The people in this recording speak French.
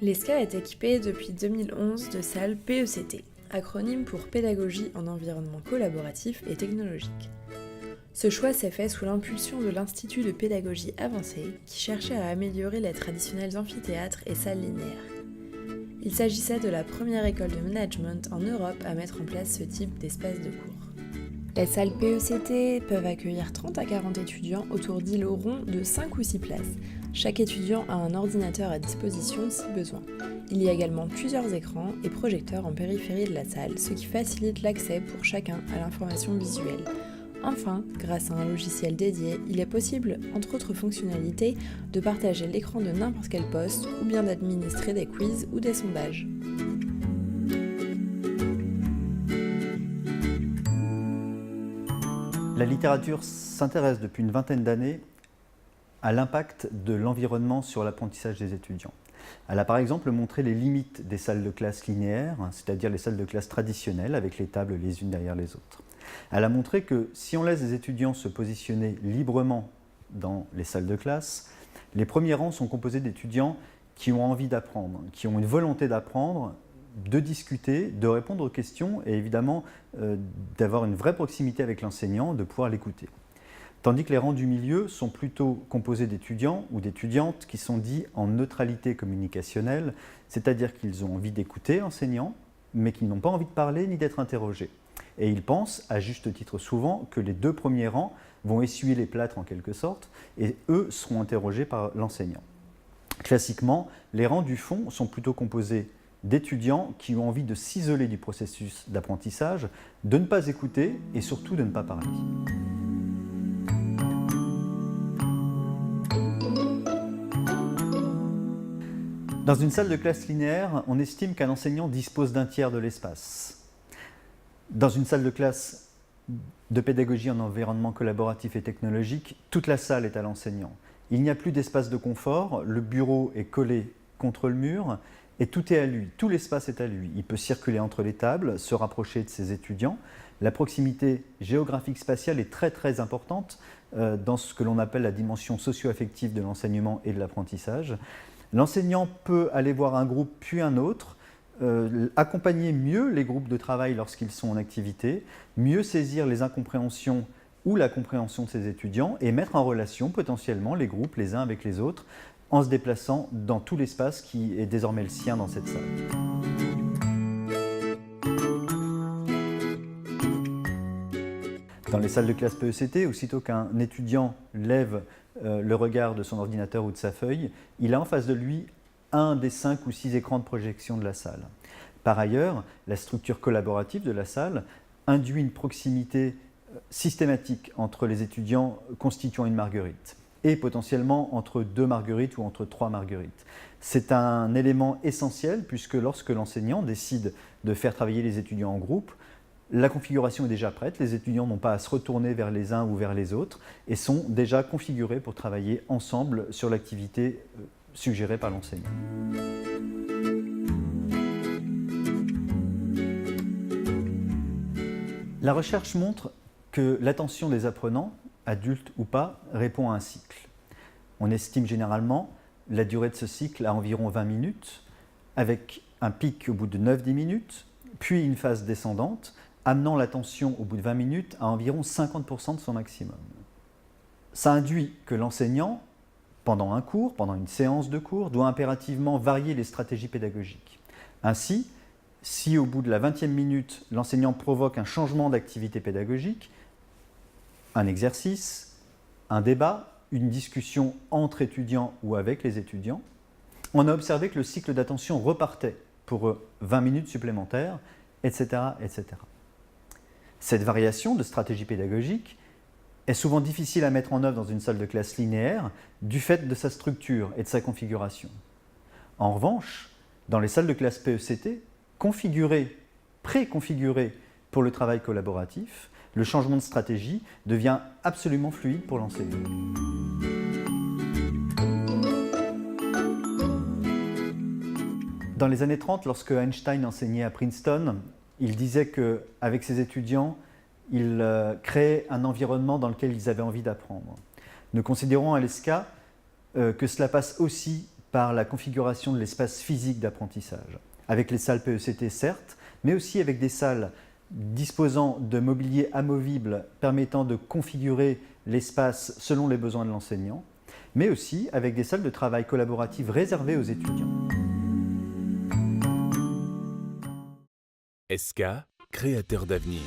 L'ESCA est équipée depuis 2011 de salles PECT, acronyme pour Pédagogie en environnement collaboratif et technologique. Ce choix s'est fait sous l'impulsion de l'Institut de pédagogie avancée qui cherchait à améliorer les traditionnels amphithéâtres et salles linéaires. Il s'agissait de la première école de management en Europe à mettre en place ce type d'espace de cours. Les salles PECT peuvent accueillir 30 à 40 étudiants autour d'îlots ronds de 5 ou 6 places. Chaque étudiant a un ordinateur à disposition si besoin. Il y a également plusieurs écrans et projecteurs en périphérie de la salle, ce qui facilite l'accès pour chacun à l'information visuelle. Enfin, grâce à un logiciel dédié, il est possible, entre autres fonctionnalités, de partager l'écran de n'importe quel poste ou bien d'administrer des quiz ou des sondages. La littérature s'intéresse depuis une vingtaine d'années à l'impact de l'environnement sur l'apprentissage des étudiants. Elle a par exemple montré les limites des salles de classe linéaires, c'est-à-dire les salles de classe traditionnelles avec les tables les unes derrière les autres. Elle a montré que si on laisse les étudiants se positionner librement dans les salles de classe, les premiers rangs sont composés d'étudiants qui ont envie d'apprendre, qui ont une volonté d'apprendre, de discuter, de répondre aux questions et évidemment d'avoir une vraie proximité avec l'enseignant, de pouvoir l'écouter. Tandis que les rangs du milieu sont plutôt composés d'étudiants ou d'étudiantes qui sont dits en neutralité communicationnelle, c'est-à-dire qu'ils ont envie d'écouter l'enseignant, mais qu'ils n'ont pas envie de parler ni d'être interrogés. Et ils pensent, à juste titre souvent, que les deux premiers rangs vont essuyer les plâtres en quelque sorte, et eux seront interrogés par l'enseignant. Classiquement, les rangs du fond sont plutôt composés d'étudiants qui ont envie de s'isoler du processus d'apprentissage, de ne pas écouter et surtout de ne pas parler. Dans une salle de classe linéaire, on estime qu'un enseignant dispose d'un tiers de l'espace. Dans une salle de classe de pédagogie en environnement collaboratif et technologique, toute la salle est à l'enseignant. Il n'y a plus d'espace de confort, le bureau est collé contre le mur et tout est à lui, tout l'espace est à lui. Il peut circuler entre les tables, se rapprocher de ses étudiants. La proximité géographique spatiale est très très importante dans ce que l'on appelle la dimension socio-affective de l'enseignement et de l'apprentissage. L'enseignant peut aller voir un groupe puis un autre, accompagner mieux les groupes de travail lorsqu'ils sont en activité, mieux saisir les incompréhensions ou la compréhension de ses étudiants et mettre en relation potentiellement les groupes les uns avec les autres en se déplaçant dans tout l'espace qui est désormais le sien dans cette salle. Dans les salles de classe PECT, aussitôt qu'un étudiant lève le regard de son ordinateur ou de sa feuille, il a en face de lui un des 5 ou 6 écrans de projection de la salle. Par ailleurs, la structure collaborative de la salle induit une proximité systématique entre les étudiants constituant une marguerite et potentiellement entre 2 marguerites ou entre 3 marguerites. C'est un élément essentiel puisque lorsque l'enseignant décide de faire travailler les étudiants en groupe, la configuration est déjà prête, les étudiants n'ont pas à se retourner vers les uns ou vers les autres et sont déjà configurés pour travailler ensemble sur l'activité suggérée par l'enseignant. La recherche montre que l'attention des apprenants, adultes ou pas, répond à un cycle. On estime généralement la durée de ce cycle à environ 20 minutes, avec un pic au bout de 9-10 minutes, puis une phase descendante, amenant l'attention au bout de 20 minutes à environ 50% de son maximum. Ça induit que l'enseignant, pendant un cours, pendant une séance de cours, doit impérativement varier les stratégies pédagogiques. Ainsi, si au bout de la 20e minute, l'enseignant provoque un changement d'activité pédagogique, un exercice, un débat, une discussion entre étudiants ou avec les étudiants, on a observé que le cycle d'attention repartait pour 20 minutes supplémentaires, etc., etc. Cette variation de stratégie pédagogique est souvent difficile à mettre en œuvre dans une salle de classe linéaire du fait de sa structure et de sa configuration. En revanche, dans les salles de classe PECT, préconfigurées pour le travail collaboratif, le changement de stratégie devient absolument fluide pour l'enseignant. Dans les années 30, lorsque Einstein enseignait à Princeton, il disait qu'avec ses étudiants, il créait un environnement dans lequel ils avaient envie d'apprendre. Nous considérons à l'ESCA que cela passe aussi par la configuration de l'espace physique d'apprentissage, avec les salles PECT certes, mais aussi avec des salles disposant de mobilier amovible permettant de configurer l'espace selon les besoins de l'enseignant, mais aussi avec des salles de travail collaboratives réservées aux étudiants. SK, créateur d'avenir.